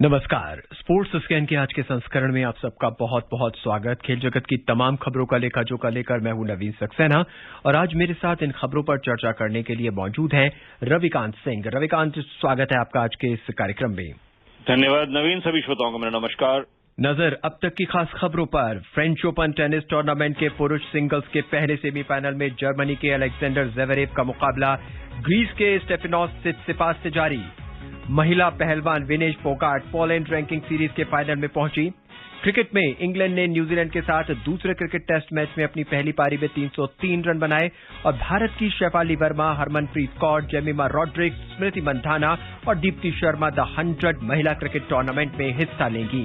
नमस्कार। Sports scan के आज के संस्करण में आप सबका बहुत बहुत स्वागत। खेल जगत की तमाम खबरों का लेखा जोखा लेकर मैं हूं नवीन सक्सेना और आज मेरे साथ इन खबरों पर चर्चा करने के लिए मौजूद हैं रविकांत सिंह। रविकांत, स्वागत है आपका आज के इस कार्यक्रम में। धन्यवाद नवीन। सभी श्रोताओं को मेरा नमस्कार। नजर अब तक की खास खबरों पर। फ्रेंच ओपन टेनिस टूर्नामेंट के पुरुष सिंगल्स के पहले सेमीफाइनल में जर्मनी के अलेक्जेंडर ज़वेरेव का मुकाबला ग्रीस के स्टेफानोस सित्सिपास से जारी। महिला पहलवान Vinesh Phogat Poland ranking series के फाइनल में पहुंची। क्रिकेट में इंग्लैंड ने न्यूजीलैंड के साथ दूसरे क्रिकेट टेस्ट मैच में अपनी पहली पारी में 303 रन बनाए और भारत की शेफाली वर्मा, हरमनप्रीत कौर, जेमिमा रॉड्रिक, स्मृति मंधाना और दीप्ति शर्मा द 100 महिला क्रिकेट टूर्नामेंट में हिस्सा लेंगी।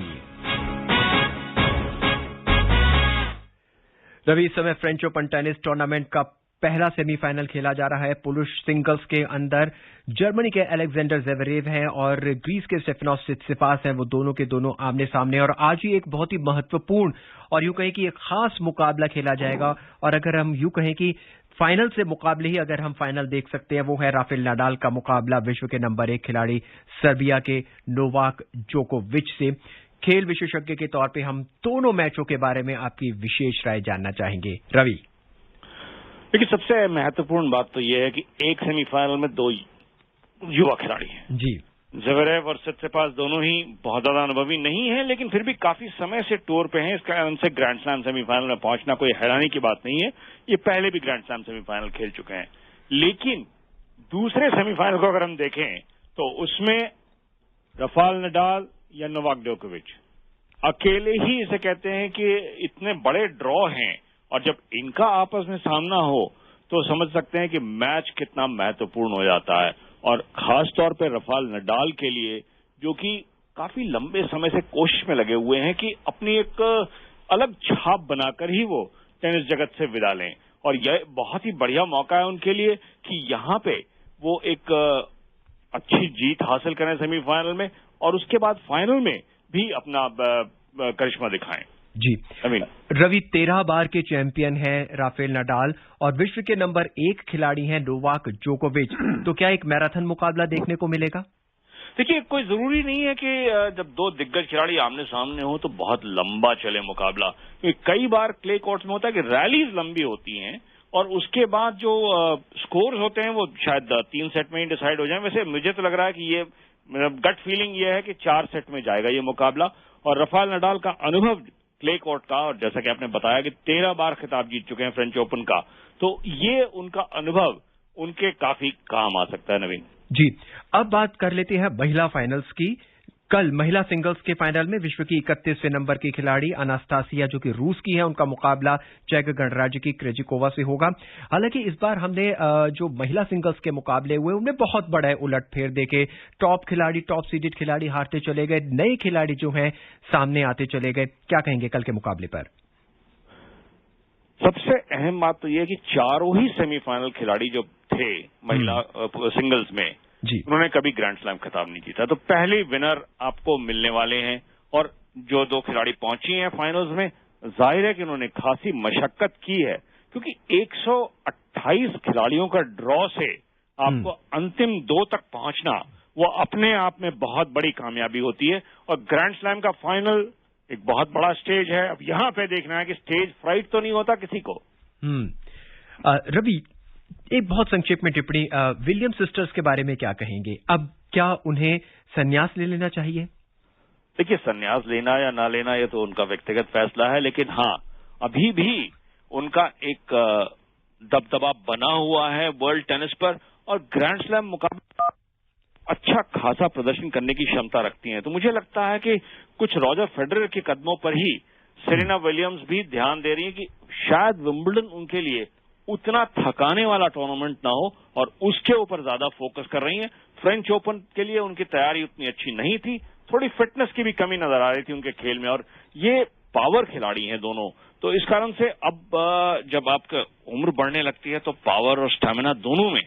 रवि, इस समय फ्रेंच ओपन टेनिस टूर्नामेंट का पहला सेमीफाइनल खेला जा रहा है। पुरुष सिंगल्स के अंदर जर्मनी के अलेक्जेंडर ज़वेरेव हैं और ग्रीस के स्टेफानोस सित्सिपास हैं। वो दोनों के दोनों आमने सामने और आज ही एक बहुत ही महत्वपूर्ण और यूं कहें कि एक खास मुकाबला खेला जाएगा। और अगर हम यूं कहें कि फाइनल से मुकाबले ही अगर हम फाइनल देख सकते हैं, वो है राफेल नाडाल का मुकाबला विश्व के नंबर 1 खिलाड़ी सर्बिया के नोवाक जोकोविच से। खेल विशेषज्ञ के तौर पे हम दोनों मैचों के बारे में आपकी विशेष राय जानना चाहेंगे। रवि, देखिए, सबसे महत्वपूर्ण बात तो यह है कि एक सेमीफाइनल में दो युवा खिलाड़ी हैं जी। ज़वेरेव और सित्सिपास दोनों ही बहुत ज्यादा अनुभवी नहीं है, लेकिन फिर भी काफी समय से टूर पे हैं। इस कारण से ग्रैंड स्लैम सेमीफाइनल में पहुंचना कोई हैरानी की बात नहीं है। ये पहले भी ग्रैंड स्लैम सेमीफाइनल खेल चुके हैं। लेकिन दूसरे सेमीफाइनल को अगर हम देखें तो उसमें राफेल नडाल या नोवाक जोकोविच अकेले ही इसे कहते हैं कि इतने बड़े ड्रॉ हैं और जब इनका आपस में सामना हो तो समझ सकते हैं कि मैच कितना महत्वपूर्ण हो जाता है। और खास तौर पर राफेल नडाल के लिए, जो कि काफी लंबे समय से कोशिश में लगे हुए हैं कि अपनी एक अलग छाप बनाकर ही वो टेनिस जगत से विदा लें, और यह बहुत ही बढ़िया मौका है उनके लिए कि यहाँ पे वो एक अच्छी जीत हासिल करें सेमीफाइनल में और उसके बाद फाइनल में भी अपना करिश्मा दिखाएं। जी रवि, 13 बार के चैंपियन हैं राफेल नडाल और विश्व के नंबर 1 खिलाड़ी हैं नोवाक जोकोविच। तो क्या एक मैराथन मुकाबला देखने को मिलेगा? देखिए, कोई जरूरी नहीं है कि जब दो दिग्गज खिलाड़ी आमने सामने हो तो बहुत लंबा चले मुकाबला। कई बार क्ले कोर्ट्स में होता है कि रैलीज लंबी होती हैं और उसके बाद जो स्कोर्स होते हैं वो शायद 3 सेट में ही डिसाइड हो जाए। वैसे मुझे तो लग रहा है कि ये गट फीलिंग ये है कि 4 सेट में जाएगा ये मुकाबला। और राफेल नडाल का अनुभव क्ले कोर्ट का, और जैसा कि आपने बताया कि 13 बार खिताब जीत चुके हैं फ्रेंच ओपन का, तो ये उनका अनुभव उनके काफी काम आ सकता है। नवीन जी, अब बात कर लेते हैं महिला फाइनल्स की। कल महिला सिंगल्स के फाइनल में विश्व की 31वें नंबर की खिलाड़ी अनास्तासिया, जो कि रूस की है, उनका मुकाबला चेक गणराज्य की क्रेजिकोवा से होगा। हालांकि इस बार हमने जो महिला सिंगल्स के मुकाबले हुए उनमें बहुत बड़ा उलटफेर देखे। टॉप खिलाड़ी, टॉप सीडेड खिलाड़ी हारते चले गए, नए खिलाड़ी जो हैं सामने आते चले गए। क्या कहेंगे कल के मुकाबले पर? सबसे अहम बात तो यह है कि चारों ही सेमीफाइनल खिलाड़ी जो थे महिला सिंगल्स में जी, उन्होंने कभी ग्रैंड स्लैम खिताब नहीं जीता। तो पहले विनर आपको मिलने वाले हैं। और जो दो खिलाड़ी पहुंची हैं फाइनल्स में, जाहिर है कि उन्होंने खासी मशक्कत की है, क्योंकि 128 खिलाड़ियों का ड्रॉ से आपको अंतिम 2 तक पहुंचना वो अपने आप में बहुत बड़ी कामयाबी होती है। और ग्रैंड स्लैम का फाइनल एक बहुत बड़ा स्टेज है। अब यहां पे देखना है कि स्टेज फ्राइट तो नहीं होता किसी को। रवि, एक बहुत संक्षेप में टिप्पणी, विलियम्स सिस्टर्स के बारे में क्या कहेंगे? अब क्या उन्हें संन्यास ले लेना चाहिए? देखिए, संन्यास लेना या ना लेना ये तो उनका व्यक्तिगत फैसला है, लेकिन हाँ, अभी भी उनका एक दबदबा बना हुआ है वर्ल्ड टेनिस पर और ग्रैंड स्लैम मुकाबला अच्छा खासा प्रदर्शन करने की क्षमता रखती हैं। तो मुझे लगता है कि कुछ रॉजर फेडरर के कदमों पर ही सेरेना विलियम्स भी ध्यान दे रही है कि शायद विंबलडन उनके लिए उतना थकाने वाला टूर्नामेंट ना हो और उसके ऊपर ज्यादा फोकस कर रही हैं। फ्रेंच ओपन के लिए उनकी तैयारी उतनी अच्छी नहीं थी, थोड़ी फिटनेस की भी कमी नजर आ रही थी उनके खेल में, और ये पावर खिलाड़ी हैं दोनों। तो इस कारण से अब जब आपकी उम्र बढ़ने लगती है तो पावर और स्टैमिना दोनों में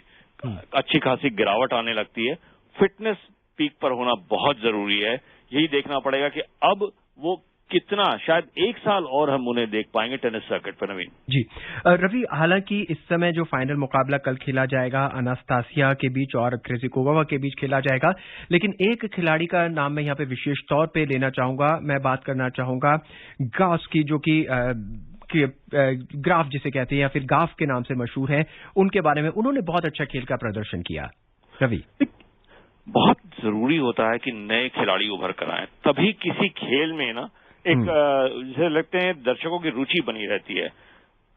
अच्छी खासी गिरावट आने लगती है। फिटनेस पीक पर होना बहुत जरूरी है। यही देखना पड़ेगा कि अब वो कितना, शायद 1 साल और हम उन्हें देख पाएंगे टेनिस सर्किट पर। नवीन जी रवि, हालांकि इस समय जो फाइनल मुकाबला कल खेला जाएगा अनास्तासिया के बीच और क्रिजिकोवा के बीच खेला जाएगा, लेकिन एक खिलाड़ी का नाम मैं यहाँ पे विशेष तौर पे लेना चाहूंगा। मैं बात करना चाहूंगा गाफ की, जो कि ग्राफ जिसे कहते हैं या फिर गाफ के नाम से मशहूर है। उनके बारे में उन्होंने बहुत अच्छा खेल का प्रदर्शन किया। रवि, बहुत जरूरी होता है कि नए खिलाड़ी उभर कर आए, तभी किसी खेल में ना एक जैसे लगते हैं दर्शकों की रुचि बनी रहती है।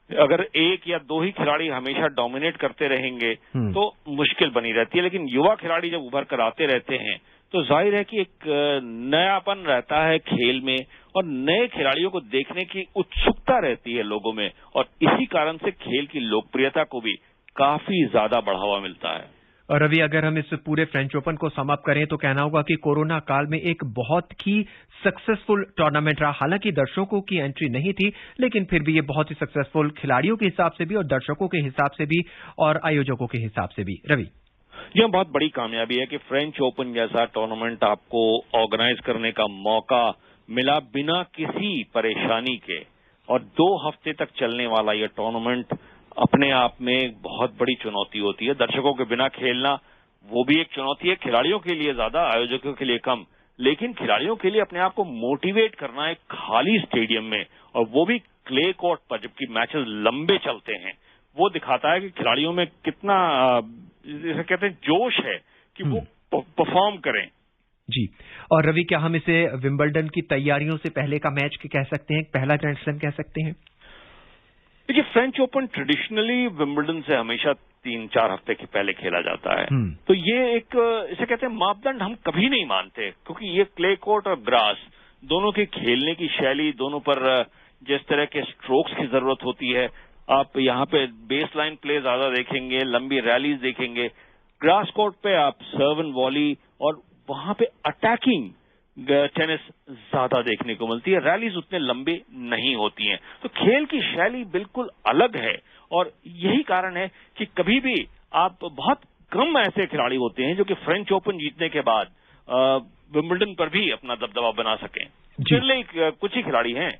अगर एक या दो ही खिलाड़ी हमेशा डोमिनेट करते रहेंगे तो मुश्किल बनी रहती है, लेकिन युवा खिलाड़ी जब उभर कर आते रहते हैं तो जाहिर है कि एक नयापन रहता है खेल में और नए खिलाड़ियों को देखने की उत्सुकता रहती है लोगों में, और इसी कारण से खेल की लोकप्रियता को भी काफी ज्यादा बढ़ावा मिलता है। और रवि, अगर हम इस पूरे फ्रेंच ओपन को सम अप करें तो कहना होगा कि कोरोना काल में एक बहुत ही सक्सेसफुल टूर्नामेंट रहा। हालांकि दर्शकों की एंट्री नहीं थी, लेकिन फिर भी ये बहुत ही सक्सेसफुल खिलाड़ियों के हिसाब से भी और दर्शकों के हिसाब से भी और आयोजकों के हिसाब से भी। रवि, यह बहुत बड़ी कामयाबी है कि फ्रेंच ओपन जैसा टूर्नामेंट आपको ऑर्गेनाइज करने का मौका मिला बिना किसी परेशानी के, और 2 हफ्ते तक चलने वाला यह टूर्नामेंट अपने आप में एक बहुत बड़ी चुनौती होती है। दर्शकों के बिना खेलना वो भी एक चुनौती है, खिलाड़ियों के लिए ज्यादा, आयोजकों के लिए कम, लेकिन खिलाड़ियों के लिए अपने आप को मोटिवेट करना एक खाली स्टेडियम में, और वो भी क्ले कोर्ट पर, जबकि मैचेस लंबे चलते हैं, वो दिखाता है कि खिलाड़ियों में कितना जैसे कहते हैं जोश है कि वो परफॉर्म करें। जी, और रवि, क्या हम इसे विंबलडन की तैयारियों से पहले का मैच कह सकते हैं, पहला ग्रैंड स्लैम कह सकते हैं? देखिए, फ्रेंच ओपन ट्रेडिशनली विंबलडन से हमेशा 3-4 हफ्ते के पहले खेला जाता है, तो ये एक इसे कहते हैं मापदंड हम कभी नहीं मानते, क्योंकि ये क्ले कोर्ट और ग्रास दोनों के खेलने की शैली, दोनों पर जिस तरह के स्ट्रोक्स की जरूरत होती है, आप यहाँ पे बेस लाइन प्ले ज्यादा देखेंगे, लंबी रैलीज देखेंगे। ग्रास कोर्ट पे आप सर्व एंड वॉली और वहां पे अटैकिंग टेनिस ज्यादा देखने को मिलती है, रैलीज उतने लंबे नहीं होती हैं, तो खेल की शैली बिल्कुल अलग है। और यही कारण है कि कभी भी आप बहुत कम ऐसे खिलाड़ी होते हैं जो कि फ्रेंच ओपन जीतने के बाद विंबलडन पर भी अपना दबदबा बना सकें। चलिए कुछ ही खिलाड़ी हैं।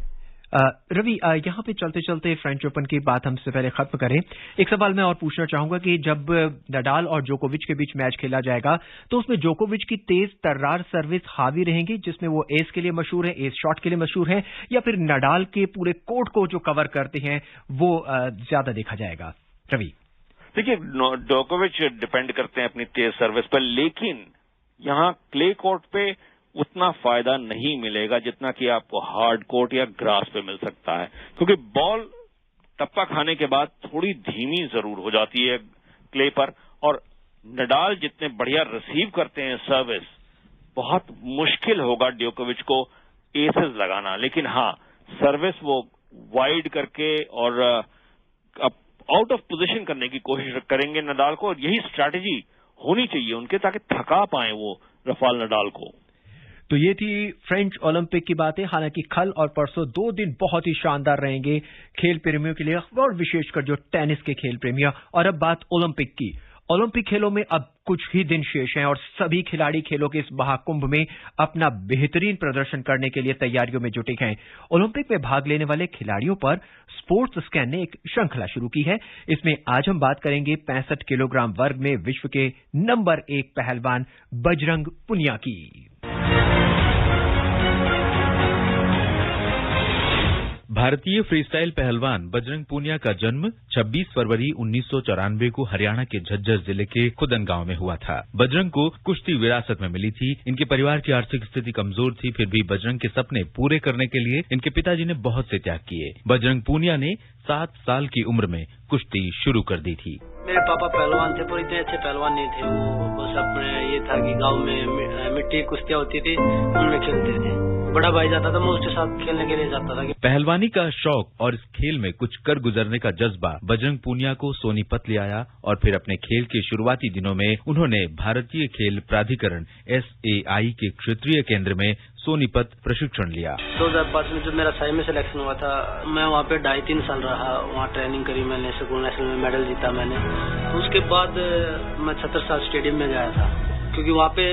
रवि, यहाँ पे चलते चलते फ्रेंच ओपन की बात हमसे पहले खत्म करें। एक सवाल मैं और पूछना चाहूंगा कि जब नडाल और जोकोविच के बीच मैच खेला जाएगा तो उसमें जोकोविच की तेज तर्रार सर्विस हावी रहेंगी, जिसमें वो एस के लिए मशहूर है, एस शॉट के लिए मशहूर है, या फिर नडाल के पूरे कोर्ट को जो कवर करते हैं वो ज्यादा देखा जाएगा? रवि, देखिए, जोकोविच डिपेंड करते हैं अपनी तेज सर्विस पर, लेकिन यहाँ क्ले कोर्ट पे उतना फायदा नहीं मिलेगा जितना कि आपको हार्ड कोर्ट या ग्रास पे मिल सकता है, क्योंकि बॉल टप्पा खाने के बाद थोड़ी धीमी जरूर हो जाती है क्ले पर, और नडाल जितने बढ़िया रिसीव करते हैं सर्विस, बहुत मुश्किल होगा जोकोविच को एसेस लगाना। लेकिन हाँ, सर्विस वो वाइड करके और आउट ऑफ पोजीशन करने की कोशिश करेंगे नडाल को, और यही स्ट्रैटेजी होनी चाहिए उनके, ताकि थका पाए वो राफेल नडाल को। तो ये थी फ्रेंच ओलंपिक की बातें। हालांकि कल और परसों 2 दिन बहुत ही शानदार रहेंगे खेल प्रेमियों के लिए, और विशेषकर जो टेनिस के खेल प्रेमियों। और अब बात ओलंपिक की। ओलंपिक खेलों में अब कुछ ही दिन शेष हैं और सभी खिलाड़ी खेलों के इस महाकुंभ में अपना बेहतरीन प्रदर्शन करने के लिए तैयारियों में जुटे हैं। ओलंपिक में भाग लेने वाले खिलाड़ियों पर स्पोर्ट्स स्कैन ने एक श्रृंखला शुरू की है। इसमें आज हम बात करेंगे 65 किलोग्राम वर्ग में विश्व के नंबर 1 पहलवान बजरंग पुनिया की। भारतीय फ्रीस्टाइल पहलवान बजरंग पूनिया का जन्म 26 फरवरी 1994 को हरियाणा के झज्जर जिले के खुदन गांव में हुआ था। बजरंग को कुश्ती विरासत में मिली थी। इनके परिवार की आर्थिक स्थिति कमजोर थी, फिर भी बजरंग के सपने पूरे करने के लिए इनके पिताजी ने बहुत से त्याग किए। बजरंग पूनिया ने 7 साल की उम्र में कुश्ती शुरू कर दी थी। मेरे पापा पहलवान थे, पर इतने अच्छे पहलवान नहीं थे। वो बस अपने ये था कि गांव में मिट्टी कुश्तियां होती थी, उनमें खेलते थे। बड़ा भाई जाता था, मैं उसके साथ खेलने के लिए जाता था। पहलवानी का शौक और इस खेल में कुछ कर गुजरने का जज्बा बजरंग पूनिया को सोनीपत ले आया, और फिर अपने खेल के शुरुआती दिनों में उन्होंने भारतीय खेल प्राधिकरण SAI के क्षेत्रीय केंद्र में सोनीपत प्रशिक्षण लिया। 2005 में जब मेरा साई में सिलेक्शन हुआ था, मैं वहाँ पे 2.5-3 साल रहा, वहाँ ट्रेनिंग करी मैंने, स्कूल नेशनल में मेडल जीता मैंने। तो उसके बाद मैं 76 साल स्टेडियम में गया था, क्योंकि वहाँ पे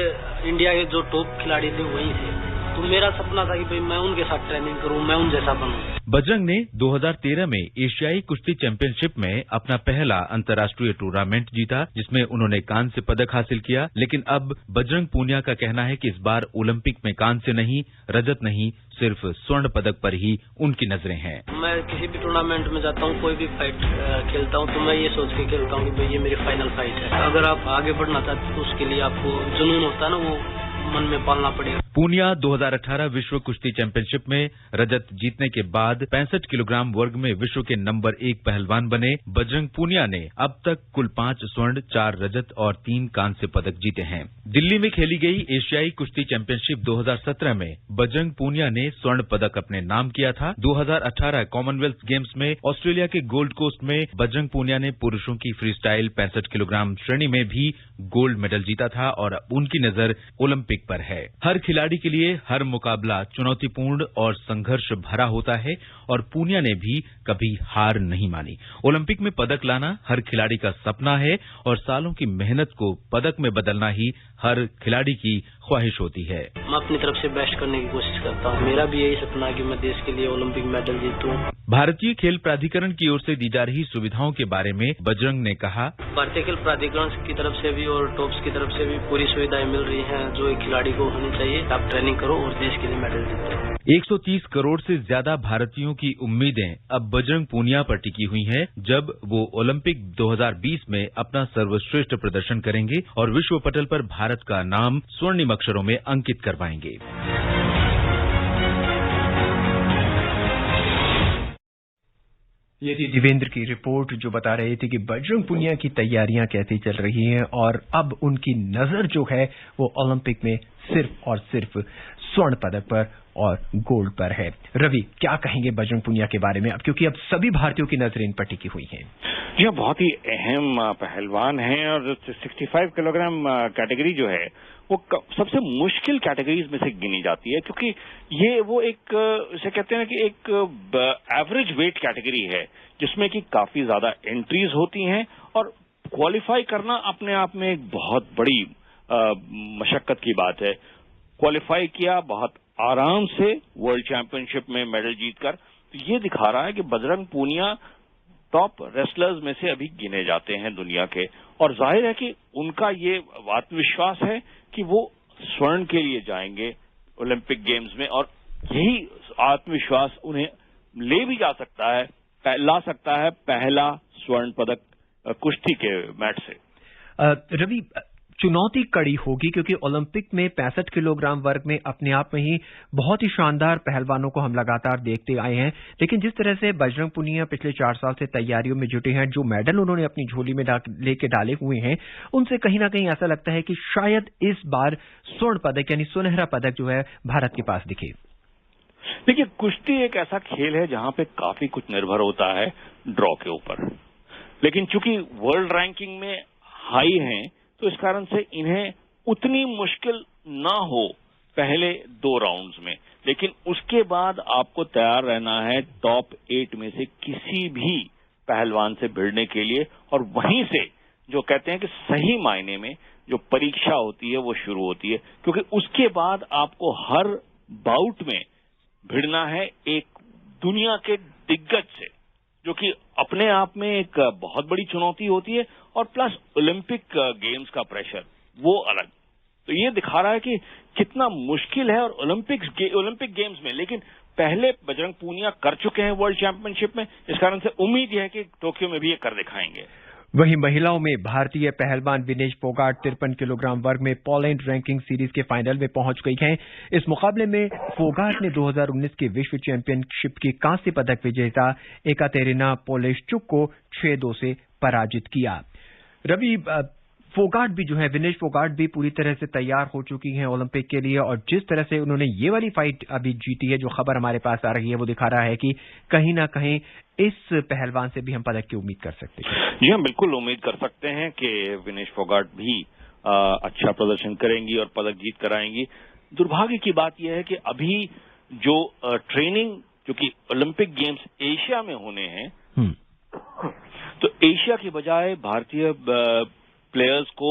इंडिया के जो टॉप खिलाड़ी थे वही थे। तो मेरा सपना था कि भाई मैं उनके साथ ट्रेनिंग करूं, मैं उन जैसा बनूं। बजरंग ने 2013 में एशियाई कुश्ती चैंपियनशिप में अपना पहला अंतर्राष्ट्रीय टूर्नामेंट जीता, जिसमें उन्होंने कांस्य पदक हासिल किया। लेकिन अब बजरंग पूनिया का कहना है कि इस बार ओलंपिक में कांस्य नहीं, रजत नहीं, सिर्फ स्वर्ण पदक पर ही उनकी नजरें हैं। मैं किसी भी टूर्नामेंट में जाता हूँ, कोई भी फाइट खेलता हूँ, तो मैं ये सोच के खेलता हूँ कि भाई ये मेरी फाइनल फाइट है। अगर आप आगे बढ़ना चाहते हैं तो उसके लिए आपको जुनून होता है ना, वो मन में पालना पड़ेगा। पूनिया 2018 विश्व कुश्ती चैंपियनशिप में रजत जीतने के बाद 65 किलोग्राम वर्ग में विश्व के नंबर 1 पहलवान बने। बजरंग पूनिया ने अब तक कुल 5 स्वर्ण, 4 रजत और 3 कांस्य पदक जीते हैं। दिल्ली में खेली गई एशियाई कुश्ती चैंपियनशिप 2017 में बजरंग पूनिया ने स्वर्ण पदक अपने नाम किया था। 2018 कॉमनवेल्थ गेम्स में ऑस्ट्रेलिया के गोल्ड कोस्ट में बजरंग पूनिया ने पुरुषों की फ्री स्टाइल 65 किलोग्राम श्रेणी में भी गोल्ड मेडल जीता था और उनकी नजर ओलंपिक पर है। हर खिलाड़ी के लिए हर मुकाबला चुनौतीपूर्ण और संघर्ष भरा होता है और पूनिया ने भी कभी हार नहीं मानी। ओलंपिक में पदक लाना हर खिलाड़ी का सपना है और सालों की मेहनत को पदक में बदलना ही हर खिलाड़ी की ख्वाहिश होती है। मैं अपनी तरफ से बेस्ट करने की कोशिश करता हूँ। मेरा भी यही सपना है कि मैं देश के लिए ओलंपिक मेडल जीतूं। भारतीय खेल प्राधिकरण की ओर से दी जा रही सुविधाओं के बारे में बजरंग ने कहा, भारतीय खेल प्राधिकरण की तरफ से भी और टॉप्स की तरफ से भी पूरी सुविधाएं मिल रही हैं जो एक खिलाड़ी को होनी चाहिए। आप ट्रेनिंग करो और देश के लिए मेडल जीतो। 130 करोड़ से ज्यादा भारतीयों की उम्मीदें अब बजरंग पूनिया पर टिकी हुई हैं, जब वो ओलंपिक 2020 में अपना सर्वश्रेष्ठ प्रदर्शन करेंगे और विश्व पटल पर भारत का नाम स्वर्णिम अक्षरों में अंकित करवाएंगे। ये थी देवेंद्र की रिपोर्ट जो बता रही थी कि बजरंग पूनिया की तैयारियां कैसी चल रही हैं और अब उनकी नजर जो है वो ओलंपिक में सिर्फ और सिर्फ स्वर्ण पदक पर और गोल्ड पर है। रवि, क्या कहेंगे बजरंग पूनिया के बारे में अब, क्योंकि अब सभी भारतीयों की नजरें इन पर टिकी हुई हैं। यह बहुत ही अहम पहलवान हैं और 65 किलोग्राम कैटेगरी जो है वो सबसे मुश्किल कैटेगरीज में से गिनी जाती है, क्योंकि ये वो एक इसे कहते हैं कि एक एवरेज वेट कैटेगरी है जिसमें कि काफी ज्यादा एंट्रीज होती हैं और क्वालिफाई करना अपने आप में एक बहुत बड़ी मशक्कत की बात है। क्वालिफाई किया बहुत आराम से वर्ल्ड चैंपियनशिप में मेडल जीतकर, तो ये दिखा रहा है कि बजरंग पूनिया टॉप रेसलर्स में से अभी गिने जाते हैं दुनिया के, और जाहिर है कि उनका ये आत्मविश्वास है कि वो स्वर्ण के लिए जाएंगे ओलंपिक गेम्स में, और यही आत्मविश्वास उन्हें ले भी ला सकता है पहला स्वर्ण पदक कुश्ती के मैट से। रवि, चुनौती कड़ी होगी क्योंकि ओलंपिक में 65 किलोग्राम वर्ग में अपने आप में ही बहुत ही शानदार पहलवानों को हम लगातार देखते आए हैं, लेकिन जिस तरह से बजरंग पूनिया पिछले 4 साल से तैयारियों में जुटे हैं, जो मेडल उन्होंने अपनी झोली में लेके डाले हुए हैं, उनसे कहीं ना कहीं ऐसा लगता है कि शायद इस बार स्वर्ण पदक यानी सुनहरा पदक जो है भारत के पास दिखे। देखिए, कुश्ती एक ऐसा खेल है जहां पे काफी कुछ निर्भर होता है ड्रॉ के ऊपर, लेकिन चूंकि वर्ल्ड रैंकिंग में हाई हैं तो इस कारण से इन्हें उतनी मुश्किल ना हो पहले 2 राउंड्स में, लेकिन उसके बाद आपको तैयार रहना है टॉप 8 में से किसी भी पहलवान से भिड़ने के लिए, और वहीं से जो कहते हैं कि सही मायने में जो परीक्षा होती है वो शुरू होती है, क्योंकि उसके बाद आपको हर बाउट में भिड़ना है एक दुनिया के दिग्गज से, जो कि अपने आप में एक बहुत बड़ी चुनौती होती है, और प्लस ओलंपिक गेम्स का प्रेशर वो अलग। तो ये दिखा रहा है कि कितना मुश्किल है और ओलंपिक गेम्स में, लेकिन पहले बजरंग पूनिया कर चुके हैं वर्ल्ड चैंपियनशिप में, इस कारण से उम्मीद है कि टोक्यो में भी ये कर दिखाएंगे। वहीं महिलाओं में भारतीय पहलवान विनेश फोगाट 53 किलोग्राम वर्ग में पोलैंड रैंकिंग सीरीज के फाइनल में पहुंच गई हैं। इस मुकाबले में फोगाट ने 2019 के विश्व चैंपियनशिप की कांस्य पदक विजेता एकातेरिना पोलेश्चुक को 6-2 से पराजित किया। रवि, फोगाट भी जो है, विनेश फोगाट भी पूरी तरह से तैयार हो चुकी हैं ओलंपिक के लिए, और जिस तरह से उन्होंने ये वाली फाइट अभी जीती है, जो खबर हमारे पास आ रही है, वो दिखा रहा है कि कहीं ना कहीं इस पहलवान से भी हम पदक की उम्मीद कर सकते हैं। जी, हम बिल्कुल उम्मीद कर सकते हैं कि विनेश फोगाट भी अच्छा प्रदर्शन करेंगी और पदक जीत कर आएंगी। दुर्भाग्य की बात यह है कि अभी जो ट्रेनिंग, जो कि ओलंपिक गेम्स एशिया में होने हैं, तो एशिया के बजाय भारतीय प्लेयर्स को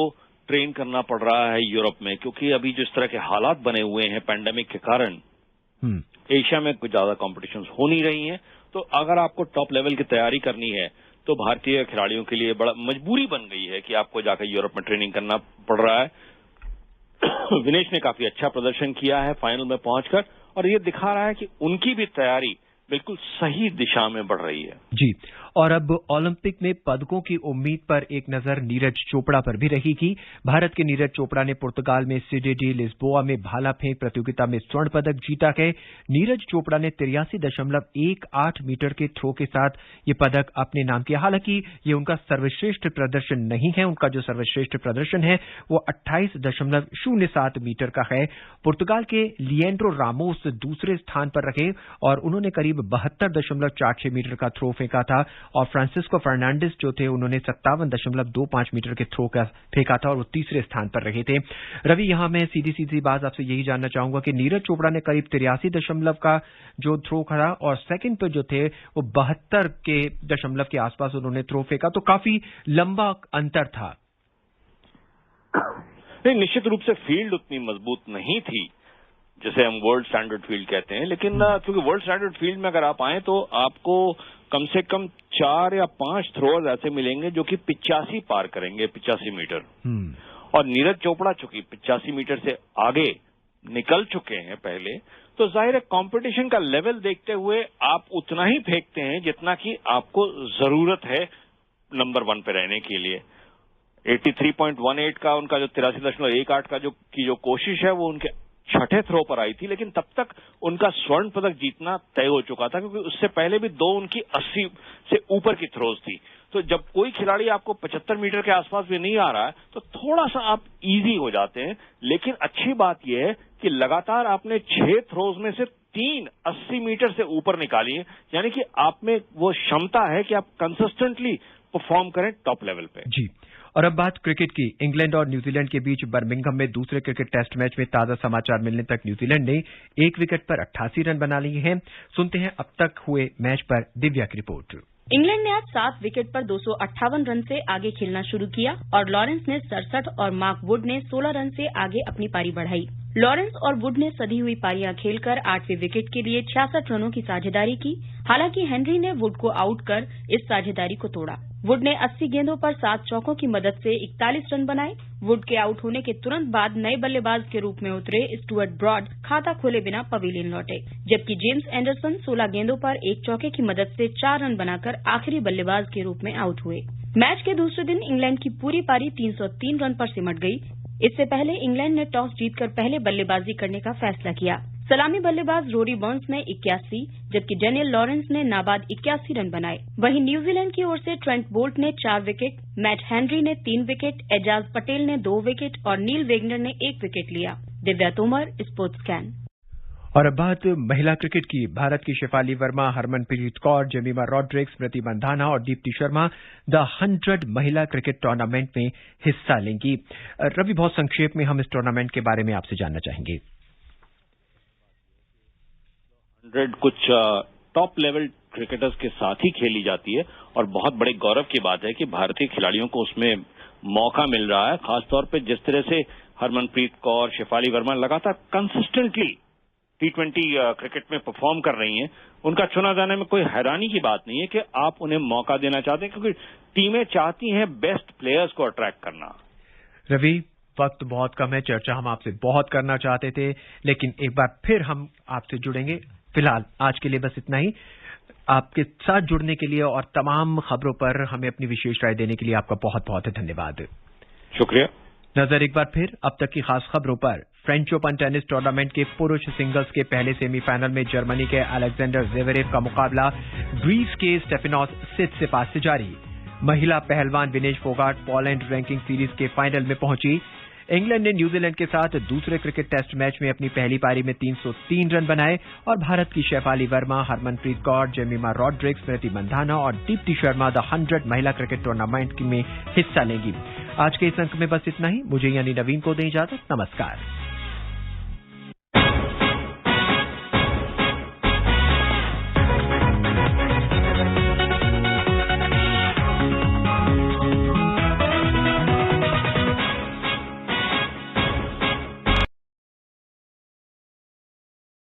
ट्रेन करना पड़ रहा है यूरोप में, क्योंकि अभी जिस तरह के हालात बने हुए हैं पैंडेमिक के कारण एशिया में कुछ ज्यादा कॉम्पिटिशंस हो नहीं रही हैं। तो अगर आपको टॉप लेवल की तैयारी करनी है तो भारतीय खिलाड़ियों के लिए बड़ा मजबूरी बन गई है कि आपको जाकर यूरोप में ट्रेनिंग करना पड़ रहा है। विनेश ने काफी अच्छा प्रदर्शन किया है फाइनल में पहुंचकर, और ये दिखा रहा है कि उनकी भी तैयारी बिल्कुल सही दिशा में बढ़ रही है। जी, और अब ओलंपिक में पदकों की उम्मीद पर एक नजर नीरज चोपड़ा पर भी रहेगी। भारत के नीरज चोपड़ा ने पुर्तगाल में सिडनी डी लिस्बोआ में भाला फेंक प्रतियोगिता में स्वर्ण पदक जीता है। नीरज चोपड़ा ने 83.18 मीटर के थ्रो के साथ ये पदक अपने नाम किया। हालांकि ये उनका सर्वश्रेष्ठ प्रदर्शन नहीं है, उनका जो सर्वश्रेष्ठ प्रदर्शन है वो 28.07 मीटर का है। पुर्तगाल के लिएंड्रो रामोस दूसरे स्थान पर रहे और उन्होंने करीब 72.46 मीटर का थ्रो फेंका था, और फ्रांसिस्को फर्नांडिस जो थे उन्होंने 57.25 मीटर के थ्रो का फेंका था और वो तीसरे स्थान पर रहे थे। रवि, यहां मैं सीधी बात आपसे यही जानना चाहूंगा कि नीरज चोपड़ा ने करीब 83 का जो थ्रो करा और सेकंड पे जो थे वो 72 के दशमलव के आसपास उन्होंने थ्रो फेंका, तो काफी लंबा अंतर था। नहीं, निश्चित रूप से फील्ड उतनी मजबूत नहीं थी जिसे हम वर्ल्ड स्टैंडर्ड फील्ड कहते हैं, लेकिन क्योंकि वर्ल्ड स्टैंडर्ड फील्ड में अगर आप आए तो आपको कम से कम 4 या 5 थ्रोअर्स ऐसे मिलेंगे जो कि 85 पार करेंगे, 85 मीटर। और नीरज चोपड़ा चूंकि 85 मीटर से आगे निकल चुके हैं पहले, तो जाहिर है कंपटीशन का लेवल देखते हुए आप उतना ही फेंकते हैं जितना कि आपको जरूरत है नंबर 1 पे रहने के लिए। 83.18 का उनका जो 83.18 का जो कोशिश है वो उनके छठे थ्रो पर आई थी, लेकिन तब तक उनका स्वर्ण पदक जीतना तय हो चुका था, क्योंकि उससे पहले भी 2 उनकी 80 से ऊपर की थ्रोज थी। तो जब कोई खिलाड़ी आपको 75 मीटर के आसपास भी नहीं आ रहा है तो थोड़ा सा आप इजी हो जाते हैं। लेकिन अच्छी बात यह है कि लगातार आपने 6 थ्रोज में से 3 80 मीटर से ऊपर निकाली है, यानी कि आप में वो क्षमता है कि आप कंसिस्टेंटली परफॉर्म करें टॉप लेवल पे। जी, और अब बात क्रिकेट की। इंग्लैंड और न्यूजीलैंड के बीच बर्मिंघम में दूसरे क्रिकेट टेस्ट मैच में ताजा समाचार मिलने तक न्यूजीलैंड ने 1 विकेट पर 88 रन बना लिए हैं। सुनते हैं अब तक हुए मैच पर दिव्या की रिपोर्ट। इंग्लैंड ने आज 7 विकेट पर 258 रन से आगे खेलना शुरू किया और लॉरेंस ने 67 और मार्क वुड ने 16 रन से आगे अपनी पारी बढ़ाई। लॉरेंस और वुड ने सधी हुई पारियां खेलकर 8वें विकेट के लिए 66 रनों की साझेदारी की। हालांकि हेनरी ने वुड को आउट कर इस साझेदारी को तोड़ा। वुड ने 80 गेंदों पर 7 चौकों की मदद से 41 रन बनाए। वुड के आउट होने के तुरंत बाद नए बल्लेबाज के रूप में उतरे स्टुअर्ट ब्रॉड खाता खोले बिना पवेलियन लौटे, जबकि जेम्स एंडरसन 16 गेंदों पर 1 चौके की मदद से 4 रन बनाकर आखिरी बल्लेबाज के रूप में आउट हुए। मैच के दूसरे दिन इंग्लैंड की पूरी पारी 303 रन पर सिमट गई। इससे पहले इंग्लैंड ने टॉस जीतकर पहले बल्लेबाजी करने का फैसला किया। सलामी बल्लेबाज रोरी बर्न्स ने 81 जबकि डेनियल लॉरेंस ने नाबाद 81 रन बनाए। वहीं न्यूजीलैंड की ओर से ट्रेंट बोल्ट ने 4 विकेट, मैट हेनरी ने 3 विकेट, एजाज पटेल ने 2 विकेट और नील वेगनर ने 1 विकेट लिया। Divya Tomar, sports scan. और अब बात महिला क्रिकेट की। भारत की शेफाली वर्मा, हरमनप्रीत कौर, जेमिमा रॉड्रिक्स, स्मृति मंधाना और दीप्ति शर्मा द 100 महिला क्रिकेट टूर्नामेंट में हिस्सा लेंगी। रवि, बहुत संक्षेप में हम इस टूर्नामेंट के बारे में आपसे जानना चाहेंगे। 100 कुछ टॉप लेवल क्रिकेटर्स के साथ ही खेली जाती है और बहुत बड़े गौरव की बात है कि भारतीय खिलाड़ियों को उसमें मौका मिल रहा है, खासतौर पे जिस तरह से हरमनप्रीत कौर, शेफाली वर्मा लगातार कंसिस्टेंटली T20 क्रिकेट में परफॉर्म कर रही हैं। उनका चुना जाने में कोई हैरानी की बात नहीं है कि आप उन्हें मौका देना चाहते हैं, क्योंकि टीमें चाहती हैं बेस्ट प्लेयर्स को अट्रैक्ट करना। रवि, वक्त बहुत कम है, चर्चा हम आपसे बहुत करना चाहते थे, लेकिन एक बार फिर हम आपसे जुड़ेंगे। फिलहाल आज के लिए बस इतना ही। आपके साथ जुड़ने के लिए और तमाम खबरों पर हमें अपनी विशेष राय देने के लिए आपका बहुत बहुत धन्यवाद। शुक्रिया। नजर एक बार फिर अब तक की खास खबरों पर। फ्रेंच ओपन टेनिस टूर्नामेंट के पुरुष सिंगल्स के पहले सेमीफाइनल में जर्मनी के अलेक्जेंडर ज़ेवेरेव का मुकाबला ग्रीस के स्टेफानोस सित्सिपास से जारी। महिला पहलवान Vinesh Phogat Poland ranking series के फाइनल में पहुंची। इंग्लैंड ने न्यूजीलैंड के साथ दूसरे क्रिकेट टेस्ट मैच में अपनी पहली पारी में 303 रन बनाए और भारत की शेफाली वर्मा, हरमनप्रीत कौर, जेमिमा रॉड्रिक्स, स्मृति मंधाना और दीप्ति शर्मा द 100 महिला क्रिकेट टूर्नामेंट में हिस्सा लेंगी। आज के इस अंक में बस इतना ही। मुझे यानी नवीन को दें इजाजत। नमस्कार।